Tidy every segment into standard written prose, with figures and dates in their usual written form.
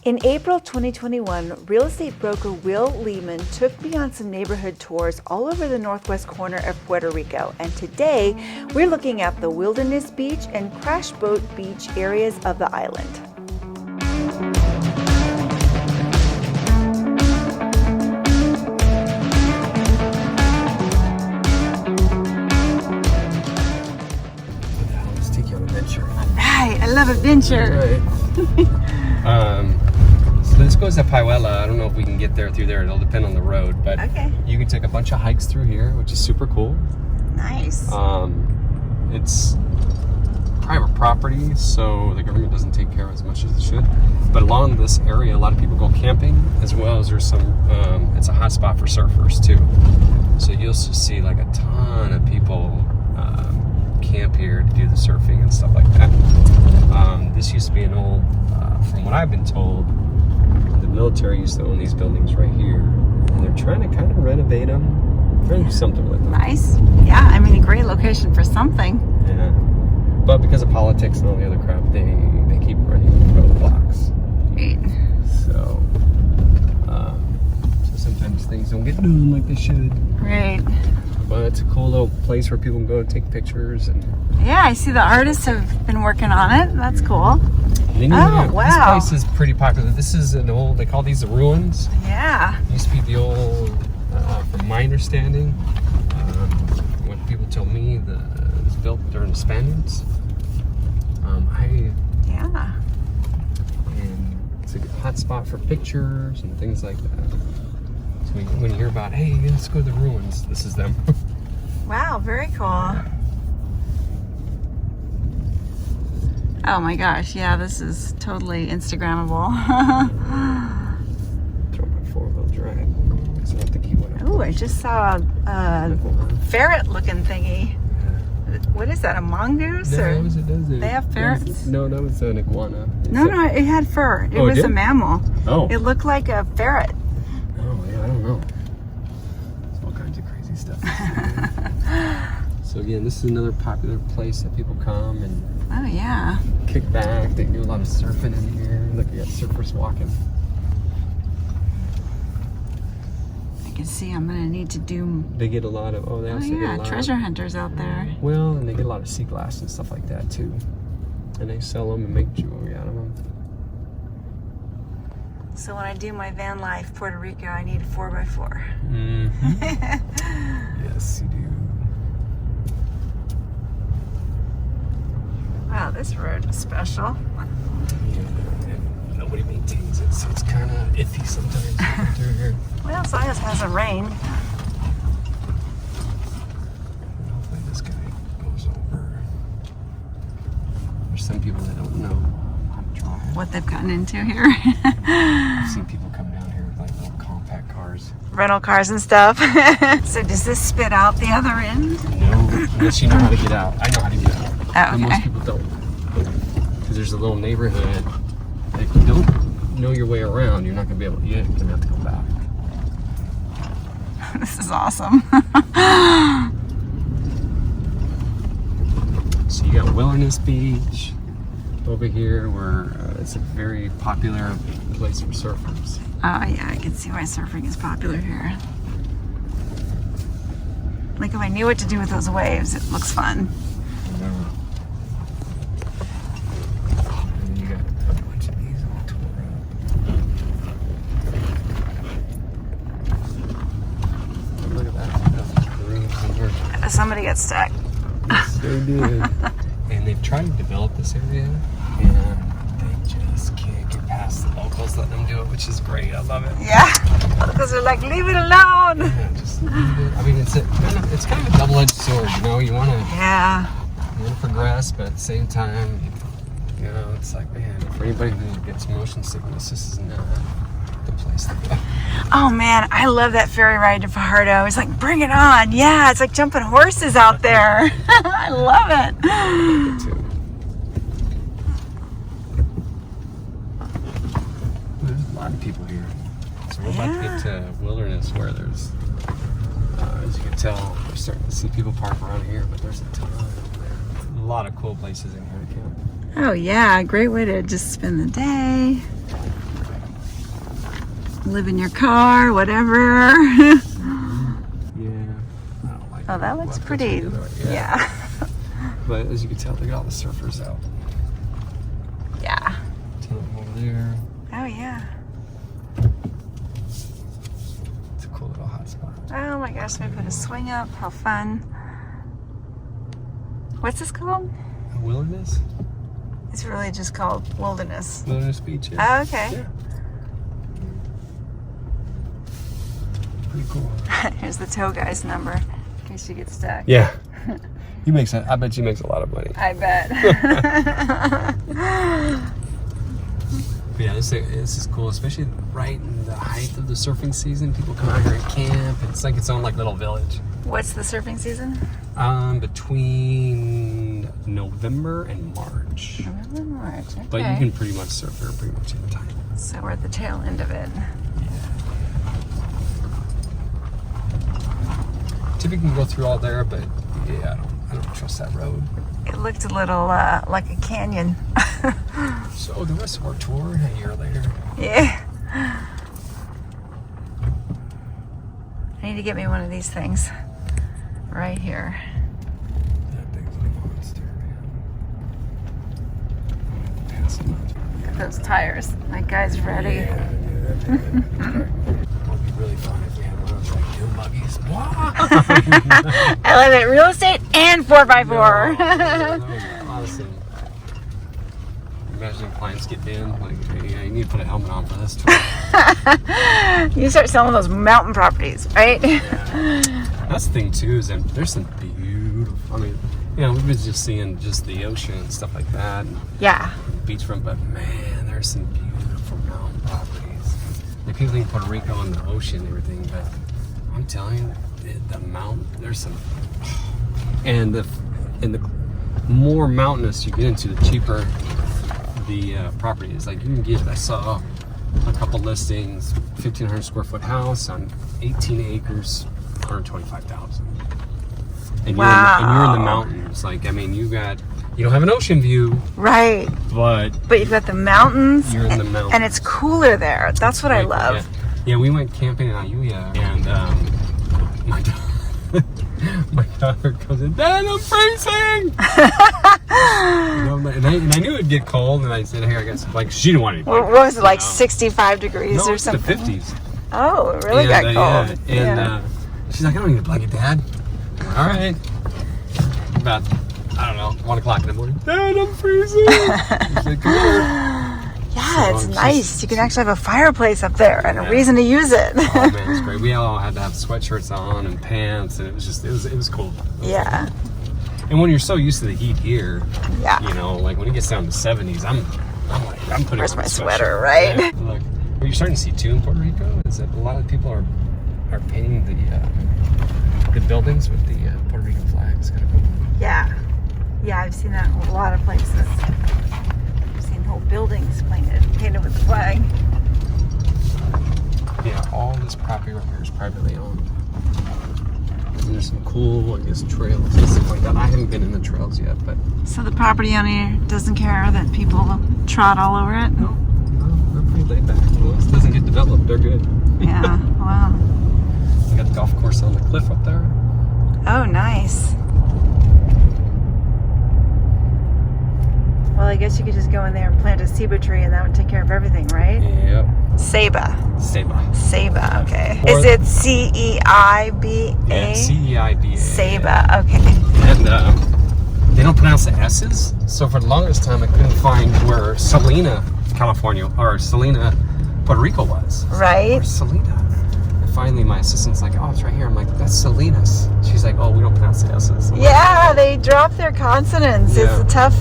In April 2021, real estate broker Wil Leammon took me on some neighborhood tours all over the northwest corner of Puerto Rico, and today we're looking at the Wilderness Beach and Crash Boat Beach areas of the island. Let's take you on an adventure. Right, I love adventure. Right. So this goes to Pajuela. I don't know if we can get there through there. It'll depend on the road, but Okay. you can take a bunch of hikes through here, which is super cool. Nice. It's private property, so the government doesn't take care of as much as it should. But along this area, a lot of people go camping, as well as there's some. It's a hot spot for surfers too. So you'll see like a ton of people camp here to do the surfing and stuff like that. This used to be an old, from what I've been told, the military used to own these buildings right here, and they're trying to kind of renovate them, trying to do something with them. Nice. Yeah, I mean, a great location for something. Yeah, but because of politics and all the other crap, they keep running roadblocks. Great. So sometimes things don't get done like they should. Great. But it's a cool little place where people can go take pictures and. Yeah, I see the artists have been working on it. That's cool. Oh, wow. This place is pretty popular. This is an old, they call these the ruins. Yeah. It used to be the old, from my understanding, what people tell me, it was built during the Spaniards. Yeah. And it's a hot spot for pictures and things like that. So when you hear about, hey, let's go to the ruins, this is them. Wow, very cool. Oh my gosh, yeah, this is totally Instagrammable. Throw my 4-wheel drive. So I have to keep one up. Oh, I just saw a ferret-looking thingy. What is that, a mongoose? No, or? it doesn't. They have ferrets? No, that was an iguana. No, it had fur. It was a mammal. Oh. It looked like a ferret. Oh, yeah, I don't know. It's all kinds of crazy stuff. So again, this is another popular place that people come and Oh, yeah. kick back. They do a lot of surfing in here. Look, you got surfers walking. I can see I'm going to need to do... They get a lot of, they also get a lot treasure hunters out there. Well, and they get a lot of sea glass and stuff like that too. And they sell them and make jewelry out of them. So when I do my van life, Puerto Rico, I need a 4x4. Mm-hmm. Yes, you do. Wow, this road is special. Yeah, and nobody maintains it, so it's kind of iffy sometimes through here. Well, as long as it hasn't rained. Hopefully this guy goes over. There's some people that don't know how to drive. What they've gotten into here. I've seen people come down here with like little compact cars. Rental cars and stuff. So does this spit out the other end? No, unless you know how to get out. I know how to get out. Oh, But most people don't. Because there's a little neighborhood that if you don't know your way around, you're not going to be able to get it. You're going to have to go back. This is awesome. So you got Wilderness Beach over here where it's a very popular place for surfers. Oh yeah, I can see why surfing is popular here. Like if I knew what to do with those waves, it looks fun. And you got a bunch of these all tore up. Look at that. Rooms in here. Somebody got stuck. Yes, they did. And they've tried to develop this area, and they just can't get past the locals letting them do it, which is great. I love it. Yeah, because they're like, leave it alone. Yeah, just leave it. I mean, it's kind of a double-edged sword, you know. You want to progress, but at the same time, you know, it's like, man, for anybody who gets motion sickness, this is not the place to go. Oh man, I love that ferry ride to Fajardo. It's like, bring it on. Yeah, it's like jumping horses out there. I love it. I love it too. There's a lot of people here. So we're about to get to Wilderness where there's, as you can tell, we're starting to see people park around here, but there's a ton. A lot of cool places in here to camp. Oh yeah, great way to just spend the day. Live in your car, whatever. Yeah. I don't like Oh, that looks pretty. Yeah. But as you can tell, they got all the surfers out. Yeah. Tell them over there. Oh, yeah. It's a cool little hot spot. Oh my gosh, we put a swing up. How fun. What's this called? A wilderness? It's really just called Wilderness. Wilderness Beach, yeah. Oh, okay. Yeah. Pretty cool. Here's the tow guy's number in case you get stuck. Yeah. He makes I bet he makes a lot of money. I bet. But yeah, this is cool, especially right in the height of the surfing season. People come out here and camp. It's like its own like little village. What's the surfing season? Between November and March. November, March. Okay. But you can pretty much surf here pretty much any time. So we're at the tail end of it. Typically go through all there, but yeah, I don't trust that road. It looked a little like a canyon. So the rest of our tour a year later. Yeah. I need to get me one of these things right here. That thing's a monster, man. Pass him out. Look at those tires. My guy's ready. Yeah, it would be really fun if we had one of those like new buggies. I love it. Real estate and 4x4. That was awesome. Imagine clients get in, like, hey, you need to put a helmet on for this tour. You start selling those mountain properties, right? Yeah. That's the thing too, is that there's some beautiful, I mean, you know, we've been just seeing just the ocean and stuff like that, and Yeah. beachfront, but man, there's some beautiful mountain properties. Like people think Puerto Rico and the ocean and everything, but I'm telling you, the mountain, there's some, and the more mountainous you get into, the cheaper the property is. Like you can get, I saw a couple listings, 1,500 square foot house on 18 acres, 125,000. And Wow. you're in the mountains. Like, I mean, you don't have an ocean view, Right. but But you've got the mountains. you're in the mountains. And it's cooler there. That's what I Right, love. Yeah, we went camping in Ayuya, and my daughter comes in, Dad, I'm freezing! And I knew it'd get cold, and I said, hey, I got some, like, she didn't want anything. What was it, like 65 degrees No, or it's the something? 50s. Oh, it really got cold. Yeah. She's like, I don't need a blanket, Dad. All right. About, I don't know, 1 o'clock in the morning. Dad, I'm freezing. She's like, come here. Yeah, it's So nice. You can actually have a fireplace up there and a reason to use it. Oh man, it's great. We all had to have sweatshirts on and pants, and it was cool. Yeah. And when you're so used to the heat here, Yeah. you know, like when it gets down to 70s, I'm putting Where's on my a sweater, sweatshirt. right? Yeah. Look, what you're starting to see too in Puerto Rico is that a lot of people are painting the buildings with the Puerto Rican flags. Kind of cool. Yeah. Yeah, I've seen that in a lot of places. I've seen whole buildings painted with the flag. Yeah, all this property right here is privately owned. And there's some cool, I guess, trails and stuff like that. I haven't been in the trails yet, but So the property owner doesn't care that people trot all over it? no, they're pretty laid back. Once it doesn't get developed, they're good. Yeah, wow. We got the golf course on the cliff up there. Oh, nice. Well, I guess you could just go in there and plant a ceiba tree and that would take care of everything, right? Yep. Ceiba. Ceiba, okay. Or- Is it C-E-I-B-A? Yeah, C-E-I-B-A. Ceiba, okay. And they don't pronounce the S's, so for the longest time I couldn't find where Salina, California, or Salina, Puerto Rico was. Right? Or Salina. And finally my assistant's like, oh, it's right here. I'm like, that's Salinas. She's like, oh, we don't pronounce the S's. I'm Yeah, they drop their consonants. Yeah. It's a tough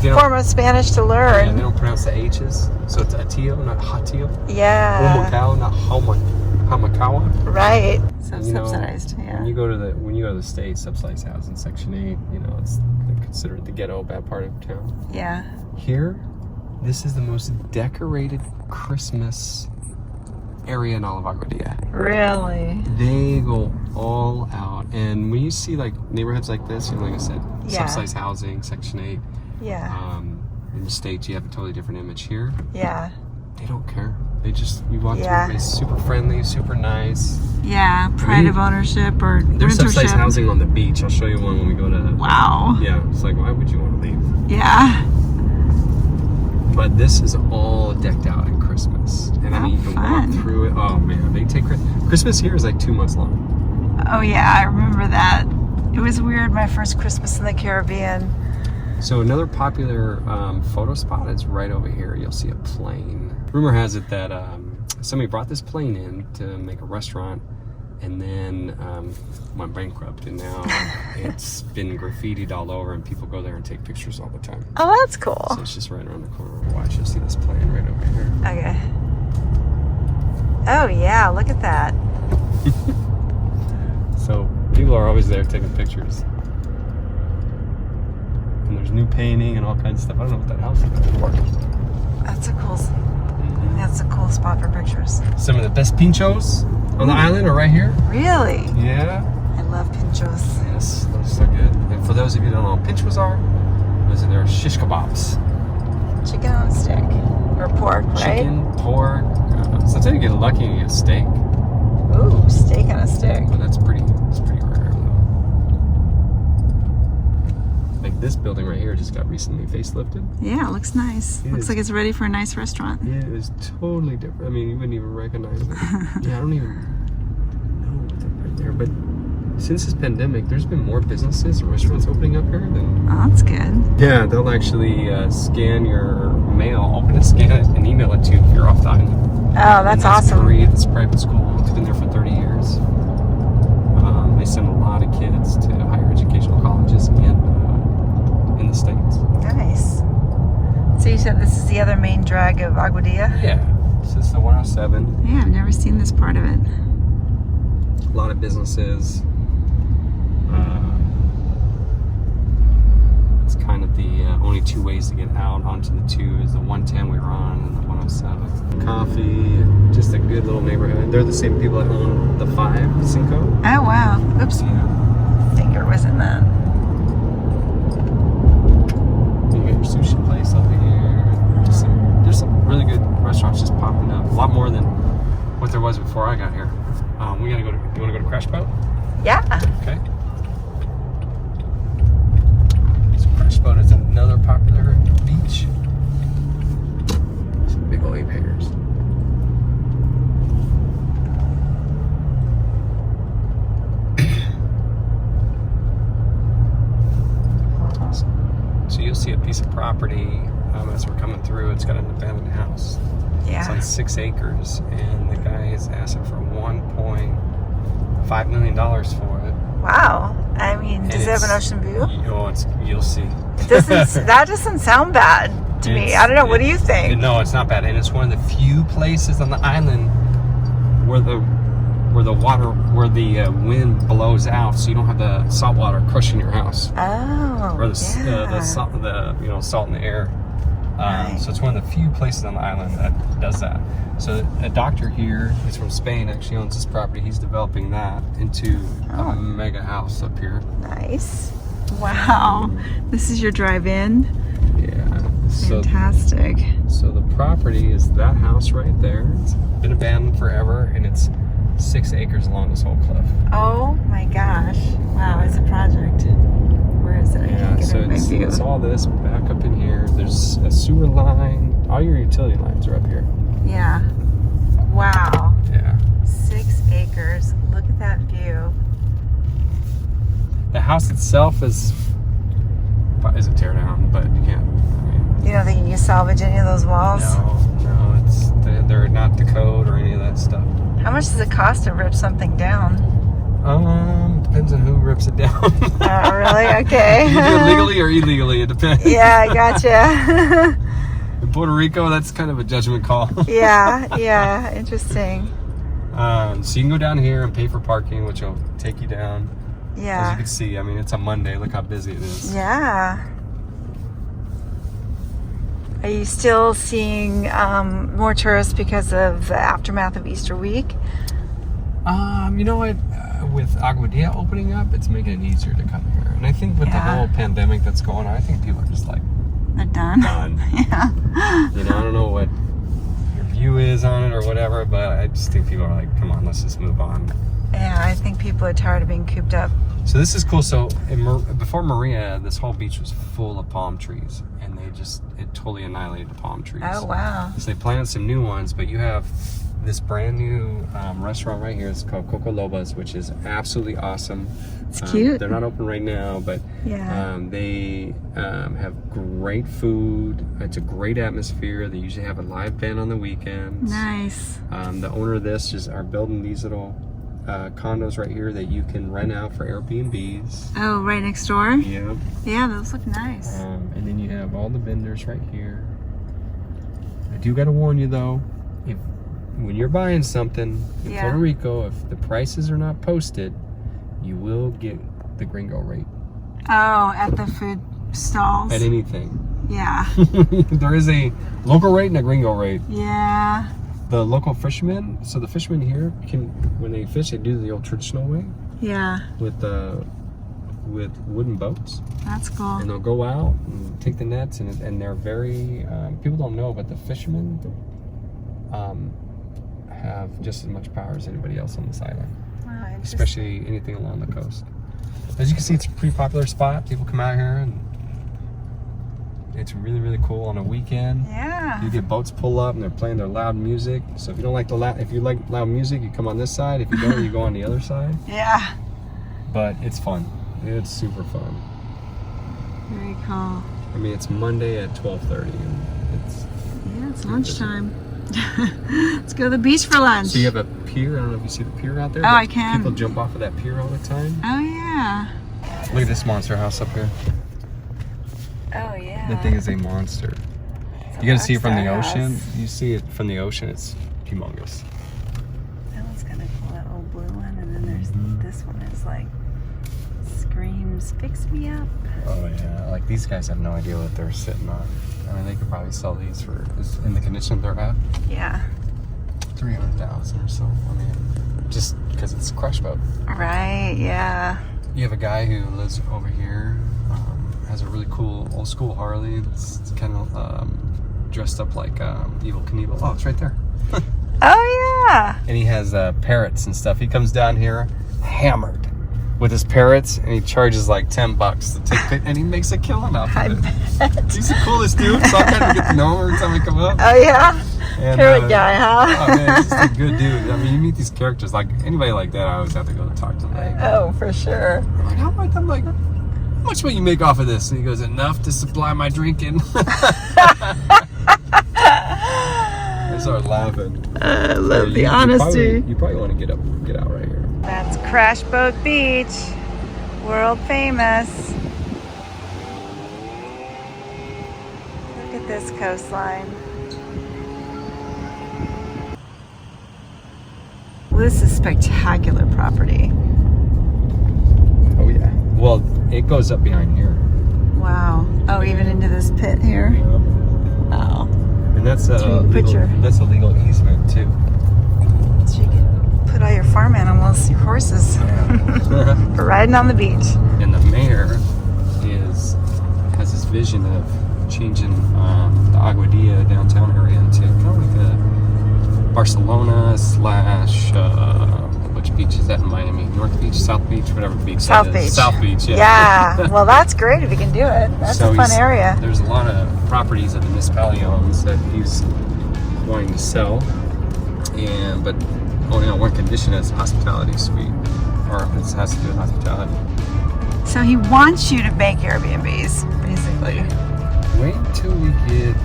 they don't- form of Spanish to like, yeah, they learn. don't pronounce the H's, so it's Atillo, not Hatillo. Yeah. Humacao, not Hamakawa. Right. So And, you know, subsidized, yeah. When you go to the States, subsidized housing, Section 8, you know, it's considered the ghetto, bad part of town. Yeah. Here, this is the most decorated Christmas area in all of Aguadilla. Really? They go all out, and when you see like neighborhoods like this, you know, like I said, Yeah. subsidized housing, Section 8. Yeah. In the States, you have a totally different image. Here, Yeah. they don't care. You walk through, everybody's super friendly, super nice. Yeah, pride of ownership or there's rentership. subsidized housing on the beach. I'll show you one when we go to. Wow. Yeah, it's like, why would you want to leave? Yeah. But this is all decked out at Christmas, and I mean, you can walk through it. Oh man, they take Christmas here is like 2 months long. Oh yeah, I remember that. It was weird. My first Christmas in the Caribbean. So another popular photo spot is right over here. You'll see a plane. Rumor has it that somebody brought this plane in to make a restaurant, and then went bankrupt, and now it's been graffitied all over, and people go there and take pictures all the time. Oh, that's cool. So it's just right around the corner. Watch, you'll see this plane right over here. Okay. Oh yeah, look at that. So people are always there taking pictures. And there's new painting and all kinds of stuff. I don't know what that house is for. That's a cool. That's a cool spot for pictures. Some of the best pinchos on the island are right here. Really? Yeah. I love pinchos. Yes, those are so good. And for those of you who don't know what pinchos are, those are their shish kebabs. Chicken on a stick. Or pork, right? Chicken, pork. Sometimes you get lucky and you get steak. Ooh, steak on a stick. But it's pretty rare though. Like this building right here just got recently facelifted. Yeah, it looks nice. Looks like it's ready for a nice restaurant. Yeah, it is totally different. I mean, you wouldn't even recognize it. Yeah, I don't even know what's up right there. But since this pandemic, there's been more businesses and restaurants opening up here than... Oh, that's good. Yeah, they'll actually scan your mail, open it, scan it, and email it to you if you're off the island. Oh, that's awesome. Free. It's a private school. It's been there for 30 years. They send a lot of kids to higher educational colleges in the States. Nice. So you said this is the other main drag of Aguadilla? Yeah. This is the 107. Yeah, I've never seen this part of it. A lot of businesses. It's kind of the only two ways to get out onto the 2 is the 110 we were on and the 107. Coffee, just a good little neighborhood. They're the same people that own the 5 Cinco. Oh wow. Oops. Yeah. Finger was in that. You got your sushi place over here. There's some really good restaurants just popping up. A lot more than what there was before I got here. We gotta go to. Do you want to go to Crash Boat? Yeah. Okay. So Crash Boat is another popular beach. Some big old ape hangers. So you'll see a piece of property as we're coming through. It's got an abandoned house. Yeah. It's on 6 acres, and the guy is asking for $1.5 million for it. Wow. I mean, does it have an ocean view? You'll see. That doesn't sound bad to me. I don't know. What do you think? No, it's not bad, and it's one of the few places on the island where the wind blows out, so you don't have the salt water crushing your house. Oh. Or the salt in the air. Right. So it's one of the few places on the island that does that. So a doctor here, he's from Spain, actually owns this property. He's developing that into a mega house up here. Nice. Wow. This is your drive-in? Yeah. Fantastic. So the property is that house right there. It's been abandoned forever, and it's 6 acres along this whole cliff. Oh my gosh. Wow, it's a project. Where is it? I can't get it in my view. It's all this back up in here. There's a sewer line. All your utility lines are up here. Yeah. Wow. Yeah. 6 acres. Look at that view. The house itself is a tear down, but you can't. You don't think you can salvage any of those walls? No, they're not the code or any of that stuff. How much does it cost to rip something down? Depends on who rips it down. Oh, really? Okay. You do it legally or illegally, it depends. Yeah, I gotcha. In Puerto Rico, that's kind of a judgment call. Yeah, interesting. So you can go down here and pay for parking, which will take you down. Yeah. As you can see, I mean, it's a Monday. Look how busy it is. Yeah. Are you still seeing more tourists because of the aftermath of Easter week? You know what? With Aguadilla opening up, it's making it easier to come here. And I think with the whole pandemic that's going on, I think people are just like, they're done. Done. Yeah. You know, I don't know what your view is on it or or whatever, but I just think people are like, come on, let's just move on. Yeah, I think people are tired of being cooped up. So this is cool. So before Maria, this whole beach was full of palm trees, and it totally annihilated the palm trees. Oh, wow. So they planted some new ones, but you have this brand new restaurant right here. It's called Coco Lobas, which is absolutely awesome. It's cute. They're not open right now, but yeah. They have great food. It's a great atmosphere. They usually have a live band on the weekends. Nice. The owner of this are building these little condos right here that you can rent out for Airbnbs. Oh, right next door? Yeah. Yeah, those look nice. And then you have all the vendors right here. I do got to warn you though, when you're buying something in Puerto Rico, if the prices are not posted, you will get the gringo rate. Oh, at the food stalls? At anything. Yeah. There is a local rate and a gringo rate. Yeah. The local fishermen, so the fishermen here when they fish, they do the old traditional way. Yeah. With wooden boats. That's cool. And they'll go out and take the nets, and they're very, people don't know, but the fishermen have just as much power as anybody else on this island. Wow, especially anything along the coast. As you can see, it's a pretty popular spot. People come out here, and it's really, really cool on a weekend. Yeah. You get boats pull up, and they're playing their loud music. So if you don't like if you like loud music, you come on this side. If you don't, you go on the other side. Yeah. But it's fun. It's super fun. Very cool. I mean, it's Monday at 12:30, and it's lunchtime. Let's go to the beach for lunch. So you have a pier. I don't know if you see the pier out there. Oh, I can. People jump off of that pier all the time. Oh, yeah. Look at this monster house up here. Oh, yeah. That thing is a monster. You gotta see it from the ocean. You see it from the ocean, it's humongous. That one's kind of cool, that old blue one. And then there's this one is like, screams, fix me up. Oh, yeah. Like, these guys have no idea what they're sitting on. I mean, they could probably sell these for, in the condition they're at, Yeah. 300,000 or so. I mean, just because it's a crush boat. Right, yeah. You have a guy who lives over here, has a really cool old school Harley. It's kind of dressed up like Evil Knievel. Oh, it's right there. Oh, yeah. And he has parrots and stuff. He comes down here hammered with his parrots, and he charges like $10 to take and he makes a killing off of it. He's the coolest dude, so I kind of get to know him every time we come up. Oh, yeah? And, Parrot guy, huh? Oh, man, he's just a good dude. I mean, you meet these characters, like anybody like that, I always have to go talk to them. Like, Oh, for sure. I'm like, how much will you make off of this? And he goes, enough to supply my drinking. I start laughing. I love the honesty. You probably want to get out right here. That's Crash Boat Beach, world famous. Look at this coastline. Well, this is spectacular property. Oh yeah. Well, it goes up behind here. Wow. Oh, even into this pit here. Yeah. Wow. And that's a a legal easement too. So you can put all your farm animals, your horses, for riding on the beach. And the mayor has this vision of changing the Aguadilla downtown area into kind of like a Barcelona / which beach is that in Miami? North Beach, South Beach, whatever beach South that Beach. is. South Beach, yeah. Yeah. Well, that's great if you can do it. That's a fun area. There's a lot of properties that the municipality owns that he's wanting to sell, but only on one condition: is hospitality suite, or it has to do with hospitality. So he wants you to make Airbnbs, basically. Wait till we get.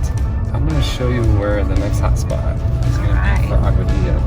I'm going to show you where the next hotspot is going to be for Aguadilla.